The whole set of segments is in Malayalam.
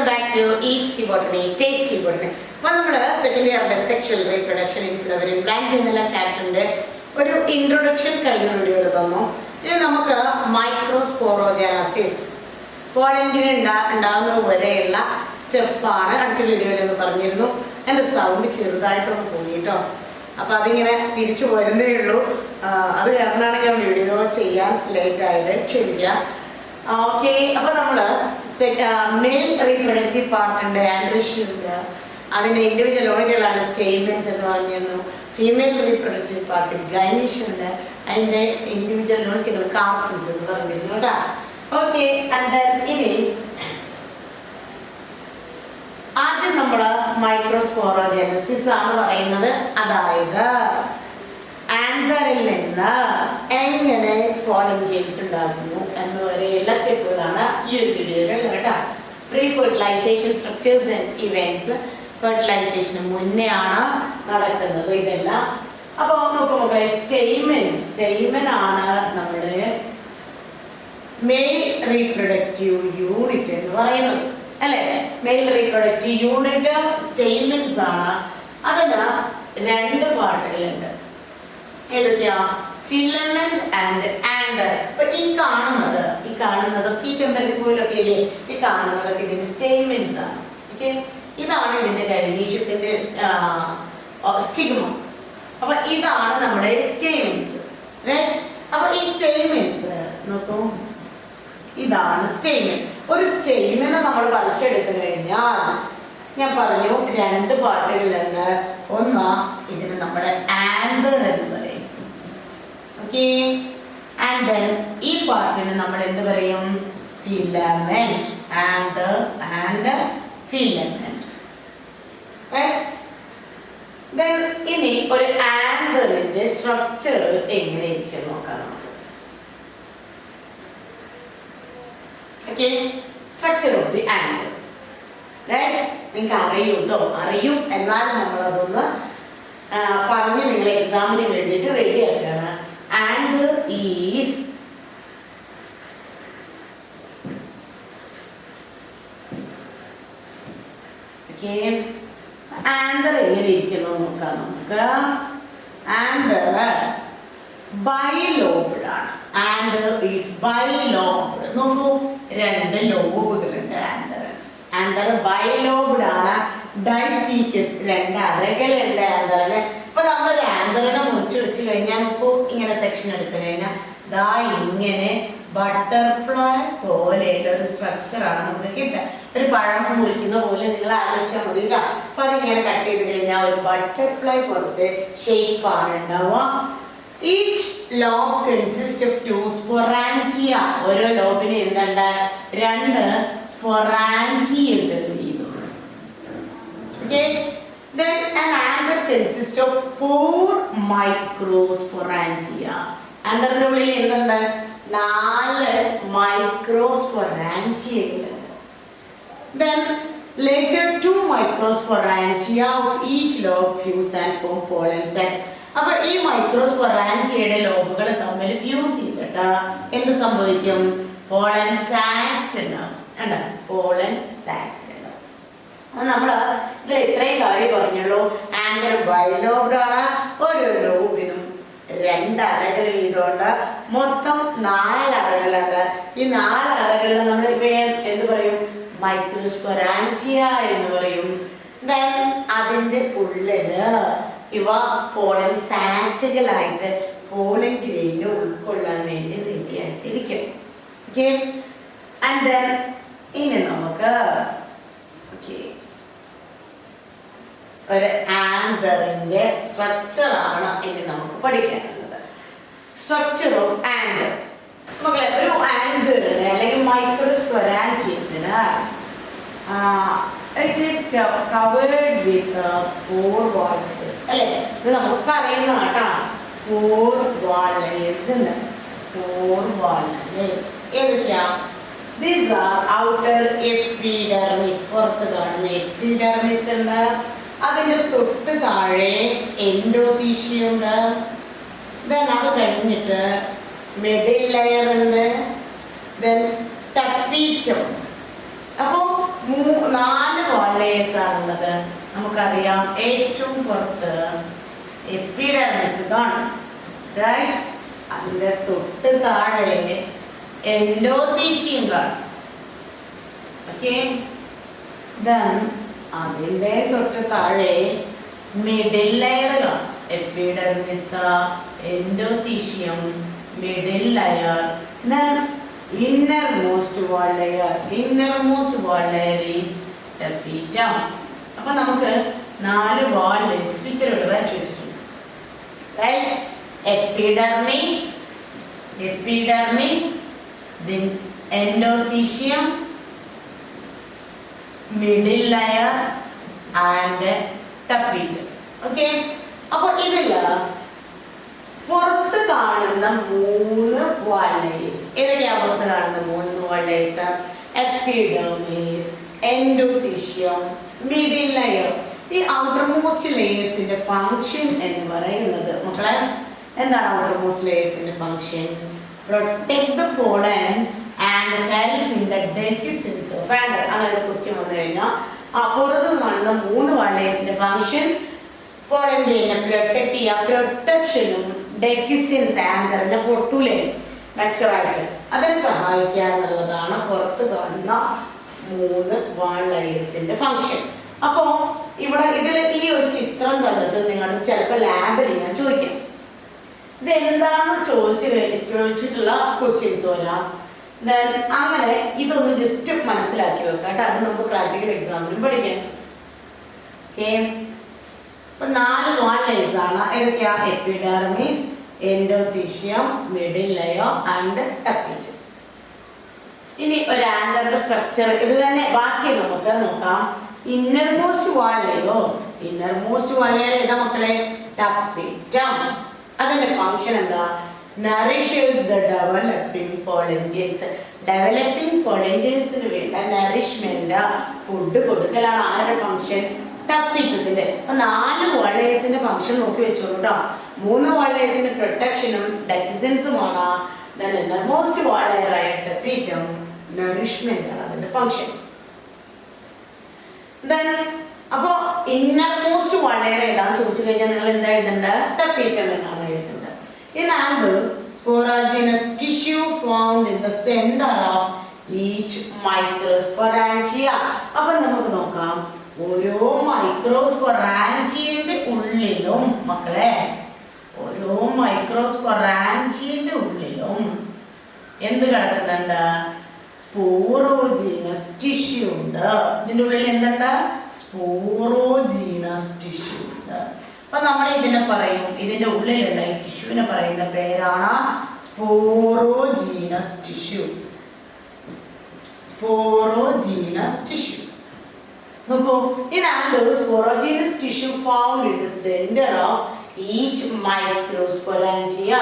back to Easy Botany, Tasty Botany. We have second year of sexual reproduction in flowering plants in the chapter. We have introduction video. We have microsporogenesis. Pollen down step video and the sound is video. That's video. Okay, male reproductive part and androgen. That's individual stamens and female reproductive part gynoecium and the individual carpels. Okay, and then in microsporogenesis anther pollen games pre-fertilization structures and events. Fertilization stamen male reproductive unit. Male reproductive unit stamens filament and anther. But this stamens. Okay? This is stigma. This is stamens. Right? These stamens. This is stamen. One stamen is anther. Okay, and then this part is filament and filament. Right? Then this anther structure okay, structure of the anther. Right? You examine ready. Anther is okay. Anther anther bilobed. Anther is bilobed. No, anther bilobed. Dithecus section butterfly structure butterfly shape. Each lobe consists of two sporangia. One lobe is sporangia. Okay? Then an anther consists of 4 microsporangia. Anther is 4 microsporangia. Then later 2 microsporangia of each lobe fuse and form pollen sac. Now this microsporangia lobe fuse pollen sacs and pollen sacs. We anther bilobed microsporangia. Then pollen sac pollen grain okay, and then okay. Anther structure structure of anther. It is covered with 4 wall layers. 4 wall layers. These are outer epidermis. Epidermis endothelium. Then middle layer. Then tapetum. 4 wall layers ആണുള്ളത്. നമുക്കറിയാം ഏറ്റവും പുറത്ത് എപ്പിഡെർമിസ് കാണും, റൈറ്റ്. അതിൻ്റെ തൊട്ട് താഴെ എൻഡോത്തീഷ്യം കാണും. ഓക്കെ, ദെൻ അതിൻ്റെ തൊട്ട് താഴെ മിഡിൽ ലെയർ കാണും. Epidermis, endothecium, middle layer, then innermost wall layer. Innermost wall layer is tapetum. അപ്പൊ നമുക്ക് 4 വാൾ ലെയേഴ്സ് പിക്ചറോട് വരച്ചു വെച്ചിട്ടുണ്ട്. Right, epidermis, epidermis, then endothelium, middle layer and tapetum. Okay, അപ്പോൾ ഇതിൽ പുറത്ത് കാണുന്ന 3 വാൾ ലെയേഴ്സ് ഏതൊക്കെയാണ്? പുറത്ത് കാണുന്ന 3 wall layers epidermis, endothecium, middle layer. ഈ ഔട്ടർമോസ്റ്റ് ലെയേഴ്സിന്റെ ഫംഗ്ഷൻ എന്ന് പറയുന്നത് മക്കളെ എന്താണ്? ഔട്ടർമോസ്റ്റ് ലെയേഴ്സിന്റെ function protect the pollen and help in the dehiscence of anther. അങ്ങനെ ഒരു ക്വസ്റ്റ്യൻ വന്നു കഴിഞ്ഞാൽ പുറത്ത് കാണുന്ന 3 വാൾ ലെയേഴ്സിന്റെ ഫംഗ്ഷൻ പോളൻ ഗ്രെയിനെ പ്രൊട്ടക്ട് ചെയ്യുക, പ്രൊട്ടക്ഷനും ഡെഹിസൻസ് ആന്തറിന്റെ പൊട്ടൂലെ മെച്ചറായിട്ട് അതിനെ സഹായിക്കുക എന്നുള്ളതാണ് പുറത്ത് കാണുന്ന 3 വാൾ ലെയേഴ്സിന്റെ ഫംഗ്ഷൻ. അപ്പോൾ ഇവിടെ ഇതിൽ ഈ ഒരു ചിത്രം തന്നിട്ട് നിങ്ങൾ ചിലപ്പോൾ ലാബിൽ ഞാൻ ചോദിക്കാം, ഇതെന്താണെന്ന് ചോദിച്ചിട്ടുള്ള ക്വസ്റ്റ്യൻസ് വരാം. ദെൻ അങ്ങനെ ഇതൊന്ന് ജസ്റ്റ് മനസ്സിലാക്കി വെക്കാം കേട്ടോ, അത് നമുക്ക് പ്രാക്ടിക്കൽ എക്സാമിനും പഠിക്കാം. ഓക്കെ, അപ്പൊ 4 വാൾ ലെയേഴ്സ് ആണ്. ഏതൊക്കെയാ? Epidermis, endothecium, middle layer and tapetum. ഇനി ഒരു ആന്തറിന്റെ സ്ട്രക്ചർ ഇത് തന്നെ ബാക്കി നമുക്ക് നോക്കാം. Innermost wall layer, innermost wall layer ഏതാ മക്കളെ? ടാപ്പിറ്റം. അതിന്റെ ഫംഗ്ഷൻ എന്താ? Nourishes the developing pollen grains. Developing pollen ഗ്രെയിൻസിന് വേണ്ട നറിഷ്മെന്റ് ഫുഡ് കൊടുക്കലാണ് ആരുടെ ഫംഗ്ഷൻ? ടാപ്പിറ്റത്തിന്റെ. അപ്പൊ 4 വാൾ ലെയേഴ്സിന്റെ ഫംഗ്ഷൻ നോക്കി വെച്ചോളൂ കേട്ടോ. 3 വാൾ ലെയേഴ്സിന്റെ പ്രൊട്ടക്ഷനും ഡെഹിസൻസുമാണ്. ഇന്നർമോസ്റ്റ് വാൾ ലെയർ ആയ ടാപ്പിറ്റം നറിഷ്മെന്റ് ആണ് അതിന്റെ ഫംഗ്ഷൻ. അപ്പോ ഇന്നർമോസ്റ്റ് വാൾ ലെയർ ഏതാന്ന് ചോദിച്ചു കഴിഞ്ഞാൽ നിങ്ങൾ എന്താ എഴുതേണ്ട? ടാപ്പിറ്റം എന്നാണ് എഴുതേണ്ടത്. In and sporogenous tissue found in the center of each microsporangia. അപ്പോൾ നമുക്ക് നോക്കാം, ഓരോ മൈക്രോസ്പൊറാഞ്ചിയന്റെ ഉള്ളിലും മക്കളെ, ഓരോ മൈക്രോസ്പൊറാഞ്ചിയന്റെ ഉള്ളിലും എന്ത് കിടക്കുന്നുണ്ട്? സ്പോറോജീനസ് ടിഷ്യൂ ഉണ്ട്. ഇതിന്റെ ഉള്ളിൽ എന്തുണ്ട്? സ്പോറോജീനസ് ടിഷ്യൂ ഉണ്ട്. അപ്പൊ നമ്മൾ ഇതിനെ പറയും, ഇതിന്റെ ഉള്ളിലുള്ള ഈ ടിഷ്യൂവിനെ പറയുന്ന പേരാണ് സ്പോറോജീനസ് ടിഷ്യൂ. Sporogenous tissue. നോക്കൂ, ഇതിനകത്ത് sporogenous tissue found in the centre of each microsporangia.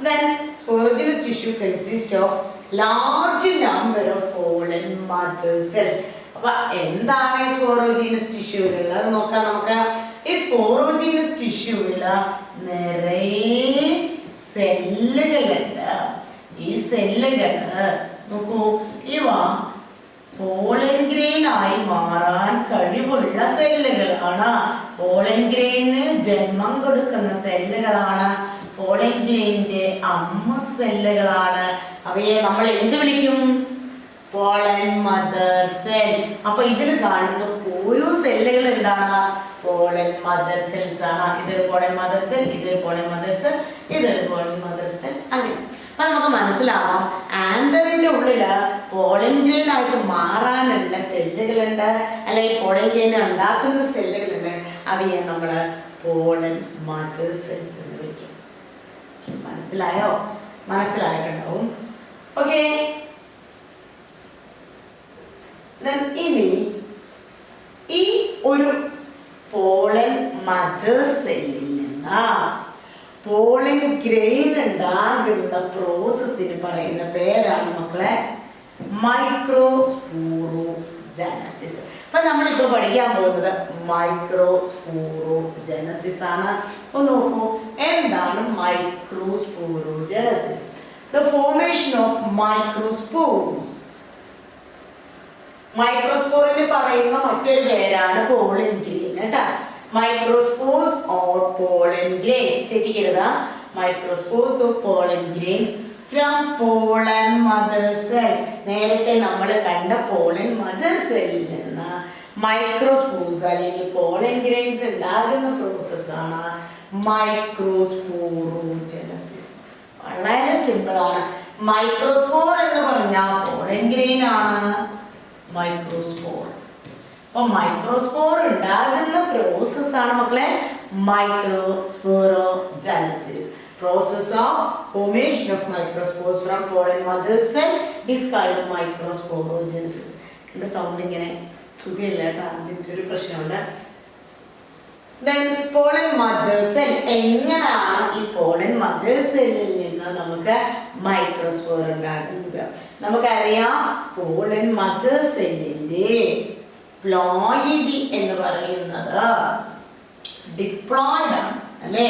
Then sporogenous tissue consists of large number of pollen mother cells. അപ്പൊ എന്താണ് ഈ സ്പോറോജീനസ് ടിഷ്യൂവിൽ നോക്കാം നമുക്ക്. ഈ സ്പോറോജീനസ് ടിഷ്യൂവിൽ നിറയെ സെല്ലുകളുണ്ട്. ഈ സെല്ലുകള് നോക്കൂ, ഇവ പോളൻ ഗ്രെയിൻ ആയി മാറാൻ കഴിവുള്ള സെല്ലുകളാണ്. പോളൻ ഗ്രെയിന് ജന്മം കൊടുക്കുന്ന സെല്ലുകളാണ്. പോളൻ ഗ്രെയിനിന്റെ അമ്മ സെല്ലുകളാണ്. അവയെ നമ്മൾ എന്ത് വിളിക്കും? Pollen mother cell. അപ്പൊ ഇതിൽ കാണുന്ന ഓരോ സെല്ലുകൾ എന്താണ്? പോളൻ മദർ സെൽസ് ആണ്. ഇതൊരു പോളൻ മദർ സെൽ, ഇതൊരു പോളൻ മദർ സെൽ, ഇതൊരു പോളൻ മദർ സെൽ, അങ്ങനെ. അപ്പൊ നമുക്ക് മനസ്സിലാവാം, ആന്തറിന്റെ ഉള്ളില് പോളൻ ഗ്രെയിൻ ആയിട്ട് മാറാനുള്ള സെല്ലുകളുണ്ട്, അല്ലെങ്കിൽ പോളൻ ഗ്രെയിൻ ഉണ്ടാക്കുന്ന സെല്ലുകളുണ്ട്. അവയെ നമ്മള് പോളൻ മദർ സെൽസ് എന്ന് വിളിക്കും. മനസ്സിലായോ? മനസ്സിലായിട്ടുണ്ടാവും. ഓക്കെ, ഇനി ഈ ഒരു പോളൻ മദർ സെല്ലിൽ നിന്ന് പോളൻ ഗ്രെയിൻ ഉണ്ടാകുന്ന പ്രോസസ്സിന് പറയുന്ന പേരാണ് മക്കളെ മൈക്രോസ്പോറോജനസിസ്. അപ്പൊ നമ്മളിപ്പോ പഠിക്കാൻ പോകുന്നത് മൈക്രോസ്പോറോജനസിസ് ആണ്. ഒന്ന് നോക്കൂ, എന്താണ് microsporogenesis? The formation of microspores മൈക്രോസ്പോറിന് പറയുന്ന മറ്റൊരു പേരാണ് പോളൻ ഗ്രെയിൻ കേട്ടാ. മൈക്രോസ്പോർസ് ഓർ പോളൻ ഗ്രെയിൻസ്, തെറ്റിക്കരുത്. Microspores or pollen grains from pollen mother cell. നേരത്തെ നമ്മൾ കണ്ട പോളൻ മദർ സെല്ലിൽ നിന്ന് മൈക്രോസ്പോർസ് അല്ലെങ്കിൽ പോളൻ ഗ്രെയിൻസ് ഉണ്ടാകുന്ന പ്രോസസ്സാണ് മൈക്രോസ്പോറോജനസിസ്. വളരെ സിമ്പിൾ ആണ്. മൈക്രോസ്പോർ എന്ന് പറഞ്ഞാൽ പോളൻ ഗ്രെയിൻ ആണ് മൈക്രോസ്പോർ. അപ്പൊ മൈക്രോസ്പോർ ഉണ്ടാകുന്ന പ്രോസസ്സാണ് മക്കളെ microsporogenesis. Process of formation of microspores from pollen mother cell is called microsporogenesis. ഇതിന്റെ സൗണ്ട് ഇങ്ങനെ സുഖമില്ല കേട്ടോ, അതിൻ്റെ ഒരു പ്രശ്നമുണ്ട്. Then pollen mother cell, എങ്ങനെയാണ് ഈ pollen mother cellൽ നിന്ന് നമുക്ക് മൈക്രോസ്പോർ ഉണ്ടാകുന്നത്? നമുക്കറിയാം pollen mother cellന്റെ പ്ലോയിഡി എന്ന് പറയുന്നത് ഡിപ്ലോയിഡ് ആണ് അല്ലേ,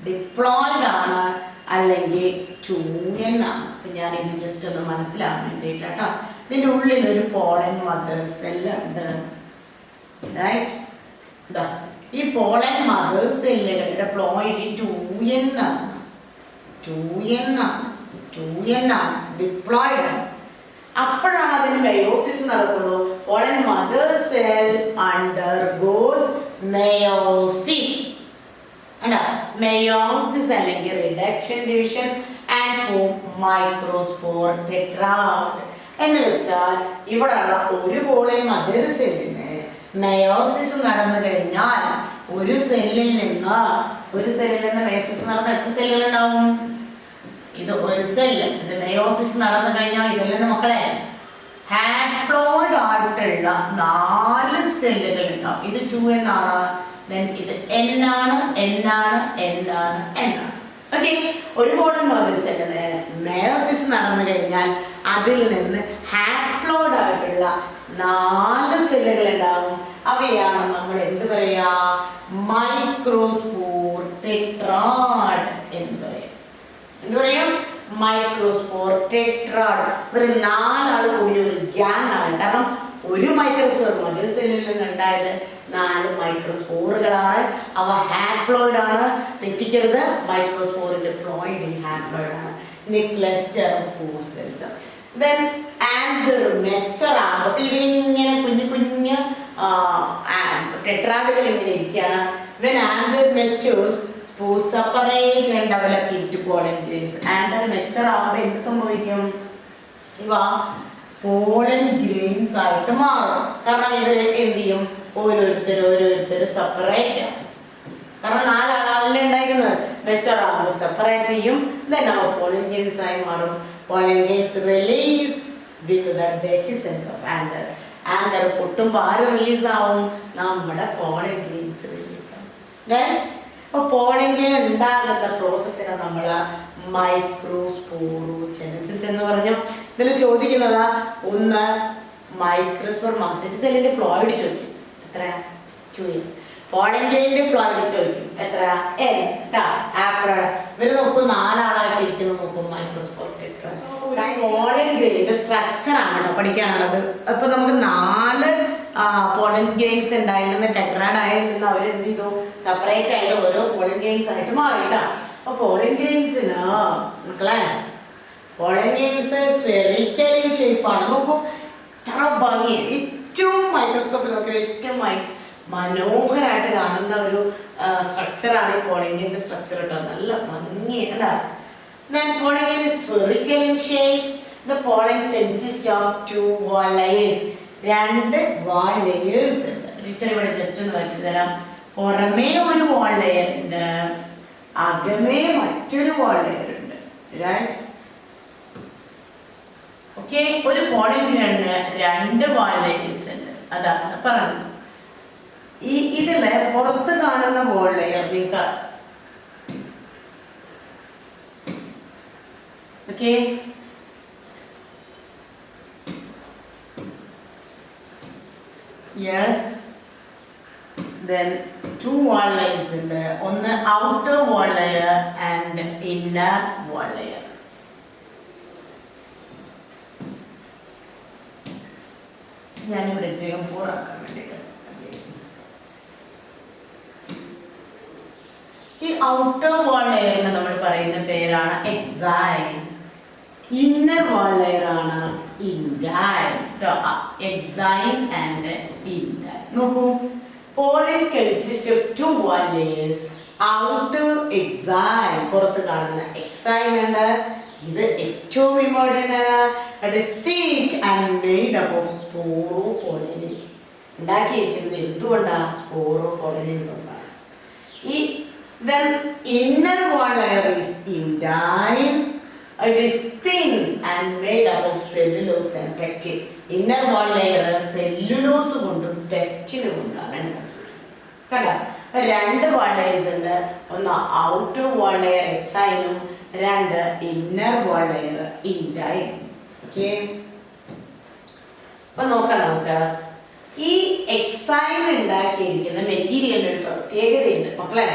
ഡിപ്ലോയിഡ് ആണ് അല്ലെങ്കിൽ ട്യൂയൻ ആണ്. അപ്പം ഞാനിത് ജസ്റ്റ് ഒന്ന് മനസ്സിലാകാൻ വേണ്ടിയിട്ട് കേട്ടോ. ഇതിൻ്റെ ഉള്ളിൽ ഒരു പോളൻ മദർ സെല്ല് ഉണ്ട്, റൈറ്റ്. ഇതാ ഈ പോളൻ മദർ സെല്ലുകളുടെ പ്ലോയിഡ് ട്യൂയൻ ആണ്, ഡിപ്ലോയിഡ് ആണ്. അപ്പോഴാണ് അതിന് മെയോസിസ് നടക്കുള്ളൂ. പോളൻ മദർ സെൽ അണ്ടർഗോസ് മെയോസിസ്, മെയോസിസ് അല്ലെങ്കിൽ reduction division and form microspore tetrad. എന്ന് വെച്ചാൽ ഇവിടെയുള്ള ഒരു പോളൻ മദർ സെല്ലിന് മെയോസിസ് നടന്നു കഴിഞ്ഞാൽ ഒരു സെല്ലിൽ നിന്ന് മെയോസിസ് നടന്ന എത്ര സെല്ലുകൾ ഉണ്ടാവും? ഇത് ഒരു സെല്ല്. ഇത് മെയോസിസ് നടന്നു കഴിഞ്ഞാൽ ഇതിൽ മക്കളെ ഹാപ്ലോയിഡ് ആയിട്ടുള്ള 4 സെല്ലുകൾ ഉണ്ടാവും. ഇത് 2n ആണ്. ഇത് N ആണ്. ഓക്കെ, ഒരു പോളൻ മദർ സെല്ലിന് മെയോസിസ് നടന്നു കഴിഞ്ഞാൽ അതിൽ നിന്ന് ഹാപ്ലോയിഡ് ആയിട്ടുള്ള 4 സെല്ലുകൾ ഉണ്ടാവും. അവയാണ് നമ്മൾ എന്ത് പറയാ, മൈക്രോസ്പോർ ടെട്രാഡ് എന്ന് പറയാം. എന്ത് പറയും? Microspore tetrad. ഒരു 4 ആൾ കൂടിയ ഒരു ഗ്യാങ് ആണ്. കാരണം ഒരു മൈക്രോസ്പോർ മദർ സെല്ലിൽ നിന്നുണ്ടായത് 4 മൈക്രോസ്പോറുകളാണ്. അവ ഹാപ്ലോയിഡ് ആണ്, തെറ്റിക്കരുത്. മൈക്രോസ്പോറിന്റെ പ്ലോയിഡ് ഹാപ്ലോയിഡ് ആണ്. Cluster of 4 cells. Then anther mature ആകുമ്പോൾ ഇതിങ്ങനെ കുഞ്ഞു ടെട്രാഡുകൾ ഇങ്ങനെ ഇരിക്കുകയാണ്. When anther matures, spores separate and develop into pollen grains. Anther mature ആകുമ്പോൾ എന്ത് സംഭവിക്കും? ഇവ പോളൻ ഗ്രെയിൻസ് ആയിട്ട് മാറും. കാരണം ഇവര് എന്ത് ചെയ്യും? ഓരോരുത്തർ സെപ്പറേറ്റ്. കാരണം 4 ആളല്ലേ ഉണ്ടായിരുന്നത്. മെച്ചർ ആകുമ്പോൾ സെപ്പറേറ്റ് ചെയ്യും. then അവ പോളൻ ഗ്രെയിൻസ് ആയി മാറും. pollen grains release with the dehiscence of anther. anther പൊട്ടുമ്പോൾ ആര് റിലീസ് ആവും? നമ്മുടെ pollen grains റിലീസ് ആവും. അപ്പോൾ pollen grain ഉണ്ടാകുന്ന പ്രോസസ്സിനെ നമ്മൾ മൈക്രോസ്പോറോജനസിസ് എന്ന് പറഞ്ഞു. ഇതിൽ ചോദിക്കുന്നത് ഒന്ന് മൈക്രോസ്പോർ മദർ സെല്ലിന്റെ പ്ലോയിഡ് ചോദിക്കും, എത്ര? 2n. പോളൻ ഗ്രെയിനിന്റെ പ്ലോയിഡ് ചോദിക്കും, എത്ര? N. ആപ്രാഡ്. ഇവര് നോക്കും 4 ആളായിട്ട് ഇരിക്കുന്നത് നോക്കും മൈക്രോസ്പോർ ടെട്രാഡ്. പോളൻ ഗ്രെയിനിന്റെ സ്ട്രക്ചർ ആണ് കേട്ടോ പഠിക്കാനുള്ളത്. അപ്പൊ നമുക്ക് 4 പോളൻ ഗ്രെയിൻസ് ഉണ്ടായിരുന്ന ടെട്രാഡ് ആയതിൽ നിന്ന് അവരെന്ത് ചെയ്തു? സെപ്പറേറ്റ് ആയത് ഓരോ പോളൻ ഗ്രെയിൻസ് ആയിട്ട് മാറിയിട്ടാ. അപ്പൊ പോളൻ ഗ്രെയിൻസിന് മക്കളെ പോളൻ ഗ്രെയിൻസ് സ്ഫെറിക്കൽ ഷേപ്പാണ്. നോക്കൂ, ഇത്ര ഭംഗി. ഏറ്റവും മൈക്രോസ്കോപ്പിൽ നോക്കിയാൽ ഏറ്റവും മനോഹരമായിട്ട് കാണുന്ന ഒരു സ്ട്രക്ചറാണ് ഈ പോളൻ ഗ്രെയിനിന്റെ സ്ട്രക്ചർ കേട്ടോ. നല്ല ഭംഗിയാണ്. Then pollen grain is spherical in shape. The pollen consists of 2 wall layers. 2 wall layers ഉണ്ട്. ടീച്ചർ ഇവിടെ ജസ്റ്റ് ഒന്ന് വരച്ചു തരാം. പുറമേ ഒരു wall layer ഉണ്ട്, അകമേ മറ്റൊരു wall layer ഉണ്ട്. റൈറ്റ്? ഓക്കെ, ഒരു pollen grainന് 2 wall layers ഉണ്ട്. അതാണ് പറഞ്ഞത്. ഇതിലെ പുറത്ത് കാണുന്ന wall layer നിങ്ങൾക്ക് okay, yes, then 2 wall layers in there, on the outer wall layer and inner wall layer. ഞാനിവിടെ ജംപൂർ ആക്കാൻ വേണ്ടിയിട്ട് ഈ ഔട്ടർ വാൾ ലെയറിന് നമ്മൾ പറയുന്ന പേരാണ് എക്സൈൻ, ഇന്നർ വാൾ ലെയർ ആണ് ഇൻഡൈൻ. എക്സൈൻ ആൻഡ് ഇൻഡൈൻ. നോക്കൂ, pollen consists of two wall layers. Outer exine, പുറത്ത് കാണുന്ന എക്സൈൻ ഉണ്ട്. ഇത് ഏറ്റവും ഇമ്പോർട്ടൻ്റ് ആണ്. It is thick and made up of sporopollenin. ഉണ്ടാക്കിയിരിക്കുന്നത് എന്തുകൊണ്ടാണ്? സ്പോറോപോളിനിൻ കൊണ്ടാണ്. ഈ then inner wall layer is indine. It is thin and made up of cellulose and pectin. Inner wall layer cellulose കൊണ്ടും pectin കൊണ്ടാണ് ഉണ്ടാക്കിയത്. കണ്ടോ? രണ്ട് wall layers ഉണ്ട്. ഒന്ന് outer wall layer എക്സൈനും രണ്ട് inner wall layer indine. Okay, അപ്പൊ നോക്കാം നമുക്ക് ഈ എക്സൈൻ ഉണ്ടാക്കിയിരിക്കുന്ന മെറ്റീരിയലിന് ഒരു പ്രത്യേകതയുണ്ട് മക്കളെ.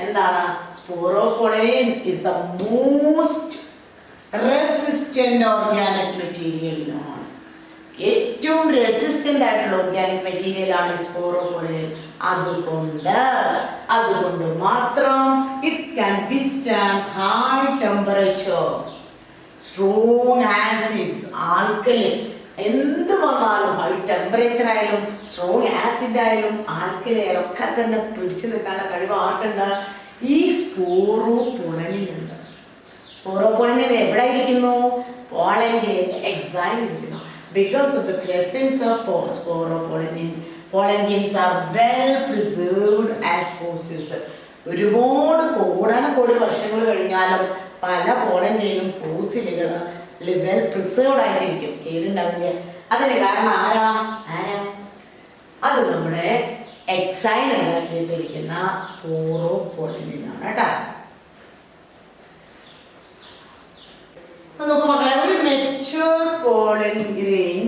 എന്താണ്? Sporopollenin is the most resistant organic material known. ഏറ്റവും റെസിസ്റ്റന്റ് ആയിട്ടുള്ള ഓർഗാനിക് മെറ്റീരിയൽ ആണ് സ്പോറോപോളിൻ. അതുകൊണ്ട് മാത്രം it can withstand high temperature, strong acids, alkali, എന്ത് വന്നാലും ഹൈ ടെമ്പറേച്ചർ ആയാലും സ്ട്രോങ് ആസിഡ് ആയാലും ആൽക്കലി ആയാലും ഒക്കെ തന്നെ പിടിച്ചു നിൽക്കാനുള്ള കഴിവ് ആർക്കുണ്ട്? ഈ സ്പോറോപോളിനുണ്ട്. സ്പോറോപോളിൻ എവിടെ ഇരിക്കുന്നു? പോളൻ ഗ്രെയിൻ എക്സൈൻ ഇരിക്കുന്നു. Because of the presence of sporopollenin, pollen grains are well preserved as fossils. ഒരുപാട് കോടാനുകോടി വർഷങ്ങൾ കഴിഞ്ഞാലും പല പോളൻ ഗ്രെയിനും ഫോസിലുകൾ വെൽ പ്രിസർവ്ഡ് ആയിരിക്കും, കേടുണ്ടാവില്ല. അതിന് കാരണം ആരാ? അത് നമ്മുടെ എക്സൈൻ ഉണ്ടാക്കിയിട്ടിരിക്കുന്ന സ്പോറോപോളിനാണ് കേട്ടോ. നോക്കൂ മക്കളെ, ഒരു മെച്യൂർ പോളൻ ഗ്രെയിൻ,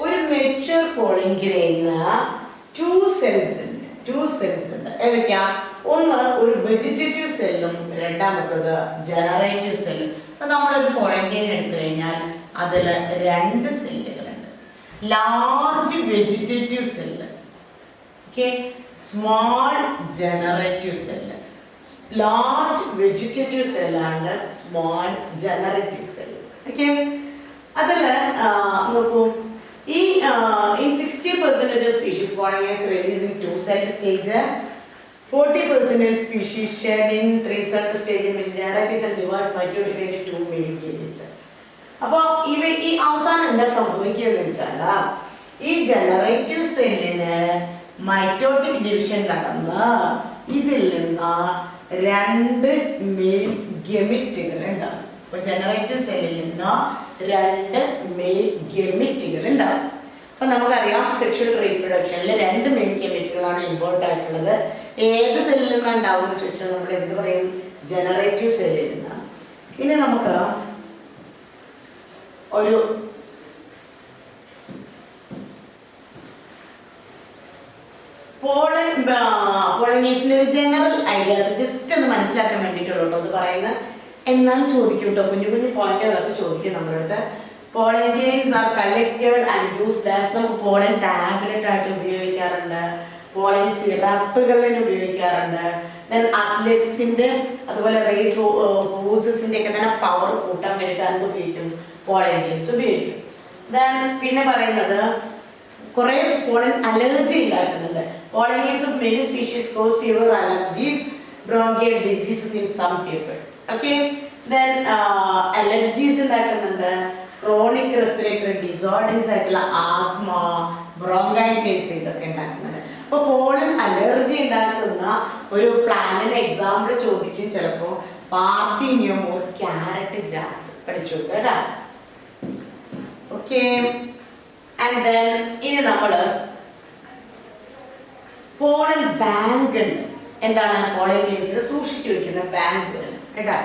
ഒരു മെച്യൂർ പോളൻ ഗ്രെയിന് ടു സെൽസ് ഉണ്ട്. ഏതൊക്കെയാ? ഒന്ന് ഒരു വെജിറ്റേറ്റീവ് സെല്ലും രണ്ടാമത്തത് ജനറേറ്റീവ് സെല്ലും. അപ്പൊ നമ്മളൊരു പോളൻ ഗ്രെയിൻ എടുത്തു കഴിഞ്ഞാൽ അതിൽ രണ്ട് സെല്ലുകളുണ്ട്. Large vegetative cell, okay, small generative cell. Large vegetative സെല്ലാണ് സ്മോൾ ജനറേറ്റീവ് സെല്ല്. ഓക്കെ, അതിൽ നോക്കൂ, ഈ in 60% of species pollen is released in two-celled stage. 40% species shed in three-celled stage, in which generative cell divides mitotically into two male gametes. അപ്പോൾ ഈ അവസാനം എന്താ സംഭവിക്കുകയെന്ന് വെച്ചാൽ ഈ ജനറേറ്റീവ് സെല്ലിന് മൈറ്റോട്ടിക് ഡിവിഷൻ നടന്ന് ഇതിൽ നിന്ന് രണ്ട് മെയിൽ ഗെമിറ്റുകൾ ഉണ്ടാവും. അപ്പൊ ജനറേറ്റീവ് സെല്ലിൽ നിന്ന് രണ്ട് മെയിൽ ഗെമിറ്റുകൾ ഉണ്ടാവും. അപ്പൊ നമുക്കറിയാം സെക്ഷൽ റീപ്രൊഡക്ഷനിൽ രണ്ട് മെയിൽ ഗെമിറ്റുകളാണ് ഇമ്പോർട്ടൻ്റ് ആയിട്ടുള്ളത്. ഏത് സെല്ലിൽ നിന്നാണ് ഉണ്ടാവുന്നത് ചോദിച്ചാൽ നമ്മൾ എന്ത് പറയും? ജനറേറ്റീവ് സെല്ലിൽ നിന്നാണ്. ഇനി നമുക്ക് ഒരു പോളനീസിന്റെ ഒരു ജനറൽ ഐഡിയാസ് ജസ്റ്റ് ഒന്ന് മനസ്സിലാക്കാൻ വേണ്ടിയിട്ടുള്ളൂ കേട്ടോ അത് പറയുന്നത്. എന്നാൽ ചോദിക്കും കേട്ടോ, കുഞ്ഞു കുഞ്ഞു പോയിന്റുകളൊക്കെ ചോദിക്കും നമ്മുടെ അടുത്ത്. Pollen grains are collected and used as, നമുക്ക് പോളൻ ടാബ്ലറ്റ് ആയിട്ട് ഉപയോഗിക്കാറുണ്ട്, പോളൻ സിറപ്പുകളിൽ ഉപയോഗിക്കാറുണ്ട്. ദെൻ അത്ലറ്റ്സിന്റെ അതുപോലെ റേസ് ഹോഴ്സസിന്റെ ഒക്കെ തന്നെ പവർ കൂട്ടാൻ വേണ്ടിയിട്ട് എന്ത് ഉപയോഗിക്കും? പോളൻ ഗ്രെയിൻസ് ഉപയോഗിക്കും. ദെൻ പിന്നെ പറയുന്നത് കുറെ പോളൻ അലർജി ഉണ്ടാക്കുന്നുണ്ട്. Pollen grains of many species cause severe allergies, bronchial diseases in some people. Okay, then allergies ഉണ്ടാക്കുന്നുണ്ട്, ക്രോണിക് റെസ്പിറേറ്ററി ഡിസോർഡേഴ്സ് ആയിട്ടുള്ള ആസ്മ, ബ്രോങ്കൈറ്റിസ് ഇതൊക്കെ ഉണ്ടാക്കുന്നുണ്ട്. അപ്പോൾ പോളൻ അലർജി ഉണ്ടാക്കുന്ന ഒരു പ്ലാന്റിന്റെ എക്സാമ്പിൾ ചോദിക്കും ചിലപ്പോൾ. പാർത്തീനിയം ഓർ ക്യാരറ്റ് ഗ്രാസ് പഠിച്ചു കേട്ടാ. ഓക്കെ, ആൻഡ് ദെൻ ഇനി നമ്മൾ പോളൻ ബാങ്ക് ഉണ്ട്. എന്താണ്? പോളൻ ഗ്രെയിൻസ് സൂക്ഷിച്ചു വെക്കുന്ന ബാങ്കുകൾ കേട്ടാ.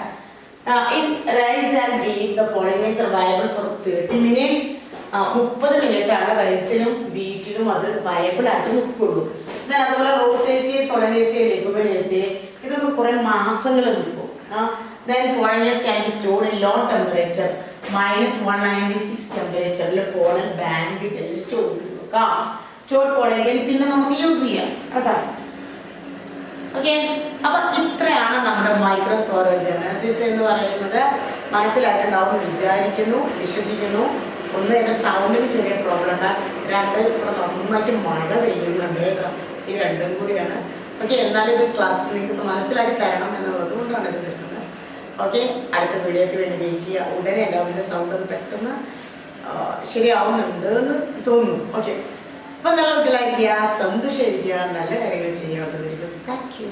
In rice and wheat, the pollen is viable for 30 minutes. 30 minute ആണ് റൈസിലും വീറ്റിലും അത് വയബിൾ ആയിട്ട് നിൽക്കുള്ളൂ. എന്നാൽ അതുപോലെ റോസേസിയ, സൊളനേസിയ, ലെഗുമിനേസിയ ഇതൊക്കെ കുറെ മാസങ്ങൾ നിൽക്കും. Then pollen can be stored in low temperature -196 ടെമ്പറേച്ചറിൽ പോളൻ ബാങ്കിൽ സ്റ്റോർ ചെയ്ത് വെക്കാം. സ്റ്റോർ പോളെങ്കിൽ പിന്നെ നമുക്ക് യൂസ് ചെയ്യാം കേട്ടോ. ഓക്കെ, അപ്പൊ ഇത്രയാണ് നമ്മുടെ മൈക്രോസ്പോറോജനസിസ് എന്ന് പറയുന്നത്. മനസ്സിലായിട്ടുണ്ടാവും വിചാരിക്കുന്നു, വിശ്വസിക്കുന്നു. ഒന്ന്, എൻ്റെ സൗണ്ടിന് ചെറിയ പ്രോബ്ലം ഉണ്ട്. രണ്ട്, ഇവിടെ നന്നായിട്ട് മഴ പെയ്യുന്നുണ്ട് കേട്ടോ. ഈ രണ്ടും കൂടിയാണ്. ഓക്കെ, എന്നാലും ഇത് ക്ലാസ് നിങ്ങൾക്ക് മനസ്സിലാക്കി തരണം എന്നുള്ളത് കൊണ്ടാണ് ഇത് വരുന്നത്. ഓക്കെ, അടുത്ത വീഡിയോയ്ക്ക് വേണ്ടി വെയിറ്റ് ചെയ്യുക. ഉടനെ ഉണ്ടാവും. എൻ്റെ സൗണ്ട് ഒന്ന് പെട്ടെന്ന് ശരിയാവുന്നുണ്ട് എന്ന് തോന്നുന്നു. ഓക്കെ, അപ്പം നല്ല കുട്ടികളായിരിക്കുക, സന്തോഷമായിരിക്കുക, നല്ല കാര്യങ്ങൾ ചെയ്യുക. Thank you.